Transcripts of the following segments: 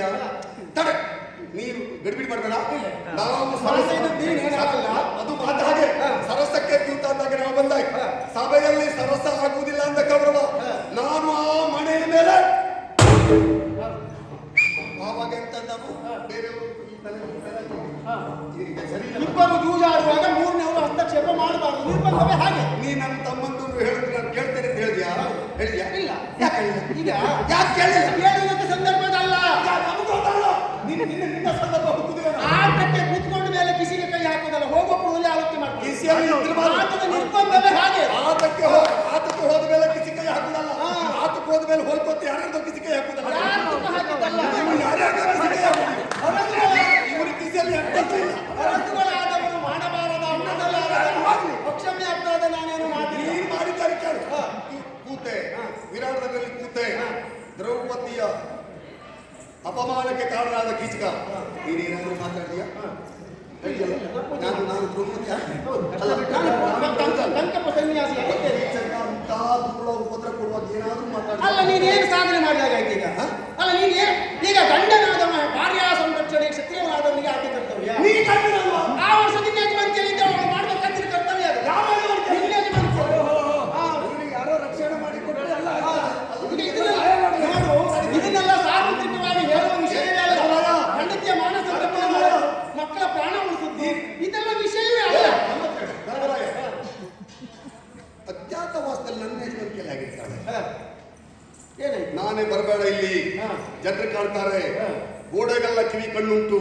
ಹೇಳಿದ್ಯಾ? ತಡೆ, ನೀನು ಗಡಿಬಿಡಿ ಮಾಡಬೇಡ. ನಾವು ಅದು ಮಾತು ಹಾಗೆ ಸರಸಕ್ಕೆ ಕ್ಯೂತ ಅಂದಾಗ ನಾವು ಬಂದಾಯ್ತು. ಸಭೆಯಲ್ಲಿ ಸರಸ ಆಗುವುದಿಲ್ಲ ಅಂತ ಗೌರವ. ನಾನು ಆ ಮನೆಯ ಮೇಲೆ ಆವಾಗ ಎಂತಂದನು ಬೇರೆಯವರು ಇಬ್ಬರು ಜೂಜಾಡುವಾಗ ಮೂರನೇವರು ಹಸ್ತಕ್ಷೇಪ ಮಾಡಬಾರದು, ನಿರ್ಬಂಧವೇ ಹಾಗೆ. ನೀ ನನ್ನ ತಮ್ಮಂದು ಹೇಳಿದ್ರೆ ನಾನು ಕೇಳ್ತೇನೆ ಅಂತ ಹೇಳಿದ್ಯಾ? ಹೇಳಿದ್ಯಾ? ಇಲ್ಲ. ಯಾಕೆ ಹೇಳಿಲ್ಲ? ಈಗ ಯಾಕೆ ಕೇಳಿಲ್ಲ? ಕೇಳುವಂತ ಸಂದರ್ಭದಲ್ಲ, ನಿನ್ನ ಸಂದರ್ಭ ಹುಡುಕುದಿಲ್ಲ. ಆಟಕ್ಕೆ ಕೂತ್ಕೊಂಡ ಮೇಲೆ ಕಿಸಿಗೆ ಕೈ ಹಾಕೋದಲ್ಲ, ಹೋಗೋಪುರದಲ್ಲಿ ಆಲೋಚನೆ ಮಾಡ್ತಾರೆ. ಆಟದ ನಿರ್ಬಂಧವೇ ಹಾಗೆ. ಆಟಕ್ಕೆ ಹೋದ ಮೇಲೆ ಕಿಸಿ ಕೈ ಹಾಕುದಲ್ಲ, ಆಟಕ್ಕೆ ಹೋದ ಮೇಲೆ ಹೋಲ್ಕೊತ್ತೆ ಯಾರ್ಯಾರ್ದೋ ಕಿಸಿ ಕೈ ಹಾಕುದಲ್ಲ. ಇವರು ಕಿಸಿಯಲ್ಲಿ ಅರ್ಥವಿಲ್ಲ. ಅರಸುಗಳಾದವರು ಮಾಡಬಾರದ ಅಕ್ಷಮ್ಯ ಅಪರಾಧ ನಾನೇನು ಮಾಡಿ ನೀನು ಮಾಡಿದ್ದಾರೆ ಕೇಳು. ಕೂತೆ ವಿರಾಟದಲ್ಲಿ ಕೂತೆ ದ್ರೌಪದಿಯ ಅಪಮಾನಕ್ಕೆ ಕಾರಣರಾದ ಕೀಚಕ ನೀನೇನಾದ್ರೂ ಮಾತಾಡಿದೀಯಾ? ನಾನು ದ್ರೌಪದಿಯ ಟಂಕಪ ಸನ್ಯಾಸಿ ಉಪದ್ರ ಕೊಡುವಾಗ ಏನಾದ್ರೂ ಮಾತಾಡಿ. ಅಲ್ಲ, ನೀನೇನು ಸಾಧನೆ ಮಾಡಿದಾಗಾಯ್ತು ಈಗ? ಅಲ್ಲ, ನೀನು ಈಗ ಗಂಡನಾದ ಭಾರ್ಯ ಸಂರಕ್ಷಣೆ ಕ್ಷತ್ರಿಯನಾದವನಿಗೆ ಆಕೆ ಕರ್ತವ್ಯ. ನೀ ಗಂಡನಲ್ವಾ? ಆ ವರ್ಷ ನಿನ್ನ ಯಜಮಾನಿಕೆಯಲ್ಲಿ ಮಾಡ್ಬೇಕಂತ ಕರ್ತವ್ಯ ಅದು. ನಿನ್ನ ಯಜಮಾನಿಕೆ ಯಾರೋ ರಕ್ಷಣೆ ಮಾಡಿಕೊಟ್ರೆ ಅಲ್ಲ. ಇದನ್ನೆಲ್ಲ ಸಾರ್ವತ್ರಿಕವಾಗಿ ಹೇಳುವ ವಿಷಯವೇ ಅಲ್ಲ. ಹೆಂಡತಿಯ ಮಾನಸ ಮಕ್ಕಳ ಪ್ರಾಣ ಉಳಿಸುತ್ತಿ, ಇದೆಲ್ಲ ವಿಷಯವೇ ಅಲ್ಲ. ಅಜ್ಞಾತವಾಸದಲ್ಲಿ ನನ್ನ ಯಜಮಾನಿಕೆಯಲ್ಲಿ ಆಗಿರ್ತಾಳೆ. ಏನಾಯ್ತು? ನಾನೇ ಬರಬೇಡ ಇಲ್ಲಿ, ಜನರು ಕಾಣ್ತಾರೆ. ಗೋಡೆಗೆಲ್ಲ ಕಿವಿ ಕಣ್ಣುಂಟು.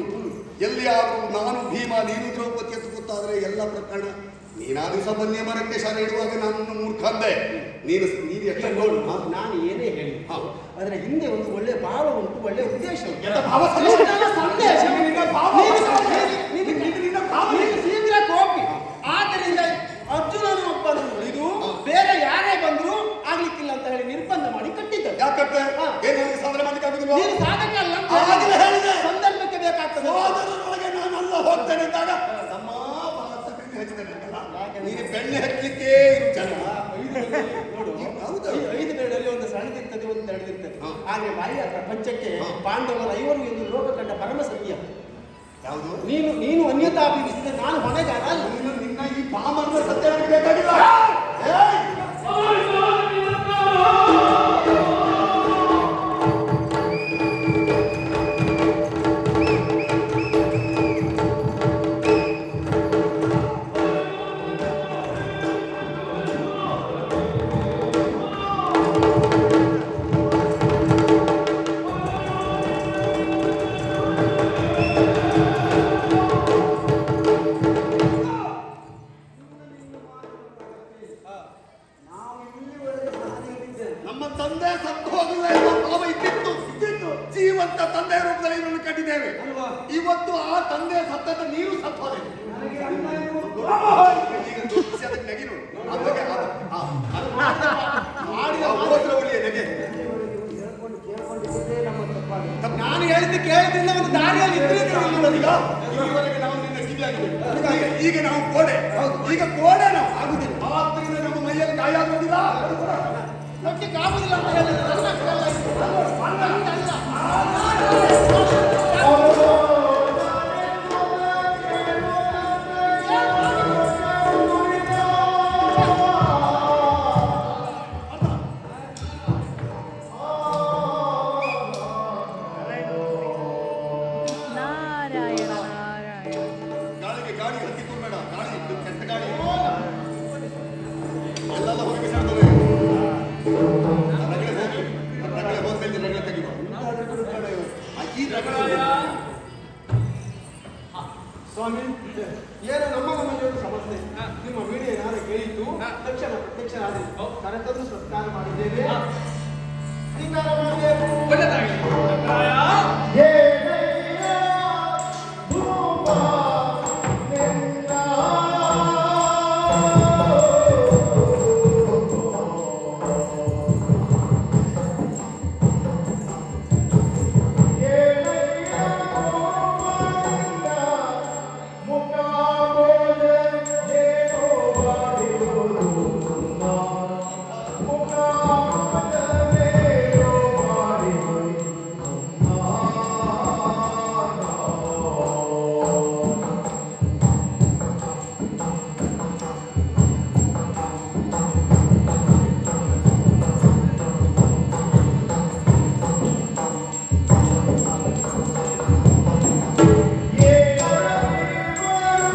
ಎಲ್ಲಿಯಾದ್ರೂ ನಾನು ಭೀಮ ನೀನು ದ್ರೌಪದಿ ಅಂತ ಗೊತ್ತಾದ್ರೆ ಎಲ್ಲ ಪ್ರಕರಣ. ನೀನಾ ದಿವಸ ಬನ್ನಿ ಮರಕ್ಕೆ ಶಾಲೆ ಇಡುವಾಗ ನಾನು ಮೂರ್ಖ ಅಂದೆ. ನೀನು ಎಷ್ಟು ನೋಡು. ನಾನು ಏನೇ ಹೇಳಿ ಅದರ ಹಿಂದೆ ಒಂದು ಒಳ್ಳೆ ಭಾವ ಉಂಟು, ಒಳ್ಳೆ ಉದ್ದೇಶ ಉಂಟು. ಸಂದೇಶ ಶೀಘ್ರ ಕೋಪಿ. ಆದ್ದರಿಂದ ಅರ್ಜುನನ ಒಬ್ಬನನ್ನು ಇದು ಬೇರೆ ಯಾರೇ ಬಂದ್ರು ಆಗ್ಲಿಕ್ಕಿಲ್ಲ ಅಂತ ಹೇಳಿ ನಿರ್ಬಂಧ ಮಾಡಿ ಕಟ್ಟಿದ್ದ. ಯಾಕಂತೆ ಸಾಧನೆ ಮಾಡ್ಲಿಕ್ಕಾಗುದಿಲ್ಲ. ನೀನು ಸಾಧಕ ಅಲ್ಲ ಅಂತ ಹೇಳಿದೆ. ಸಂದರ್ಭಕ್ಕೆ ಬೇಕಾಗ್ತದೆ. ಸೋದರರೊಳಗೆ ನಾನೆಲ್ಲ ಹೋಗ್ತೇನೆ ಅಂದಾಗ ನಮ್ಮ ಬೆಣ್ಣೆ ಹಚ್ಚಿದ್ದೇನೆ. ನೀನು ಬೆಣ್ಣೆ ಹಚ್ಚಲಿಕ್ಕೆ ಇರು ಜನ. ನೋಡು, 5 ಬೇಡಲ್ಲಿ ಒಂದು ಸಣ್ಣದಿರ್ತದೆ, ಒಂದು ದಡದಿರ್ತದೆ. ಹಾಗೆ ಬಾಯಿಯ ಪ್ರಪಂಚಕ್ಕೆ ಪಾಂಡವರು 5 ಎಂದು ಲೋಕ ಕಂಡ ಪರಮ ಸತ್ಯ. ಯಾವುದು? ನೀನು ಅನ್ಯತಾಭಿಸಿದ್ರೆ ನಾನು ಹೊಣೆಗಾರ ಅಲ್ಲ. ನಿನ್ನ ಈ ಪಾಮರ್ನ ಸತ್ಯ ನನಗೆ ಬೇಕಾಗಿಲ್ಲ. ನಮ್ಮ ತಂದೆ ಸತ್ತು ಹೋಗಲ್ಲ ಎಂಬ ಭಾವ ಇದ್ದಿತ್ತು. ಜೀವಂತ ತಂದೆ ರೂಪದಲ್ಲಿ ಇವರನ್ನು ಕಟ್ಟಿದ್ದೇವೆ. ಇವತ್ತು ಆ ತಂದೆ ಸತ್ತದ ನೀರು ಸತ್ತು ಹೋದೆ. ನಾನು ಹೇಳಿದ್ದು ಕೇಳಿದ್ರಿಂದ ಒಂದು ದಾರಿಯಲ್ಲಿ ಈಗ ನಾವು ಗೋಡೆ, ಈಗ ಗೋಡೆ ನಾವು ಆಗುದಿಲ್ಲ. ಆದ್ರಿಂದ ನಮ್ಮ ಮೈಯಲ್ಲಿ ಗಾಯ ಆಗುವುದಿಲ್ಲ, ಆಗುದಿಲ್ಲ ಅಂತ ಹೇಳಿದ್ರೆ ಗಾಳಿಗೆ ಹತ್ತಿಕೊಂಡ್ಬೇಡ. ಗಾಳಿ ಕೆಟ್ಟ ಗಾಳಿ ಎಲ್ಲೆಲ್ಲ ಹೋಗಿ ಬಿಸಾಡ್ತದೆ. ರಗಳೆ ಹೋದ್ಮೇಲೆ ರಗಳೆ ತೆಗಿವ. ಸ್ವಾಮಿ, ಏನು ನಮ್ಮ ಮನೆಯೊಂದು ಸಮಸ್ಯೆ. ನಿಮ್ಮ ವಿಡಿಯೋ ಏನಾದ್ರು ಕೇಳಿದ್ದು ತಕ್ಷಣ ಪ್ರತ್ಯಕ್ಷ ಕರೆತಂದು ಸತ್ಕಾರ ಮಾಡಿದ್ದೇವೆ. ಸ್ವೀಕಾರ ಮಾಡಬೇಕು.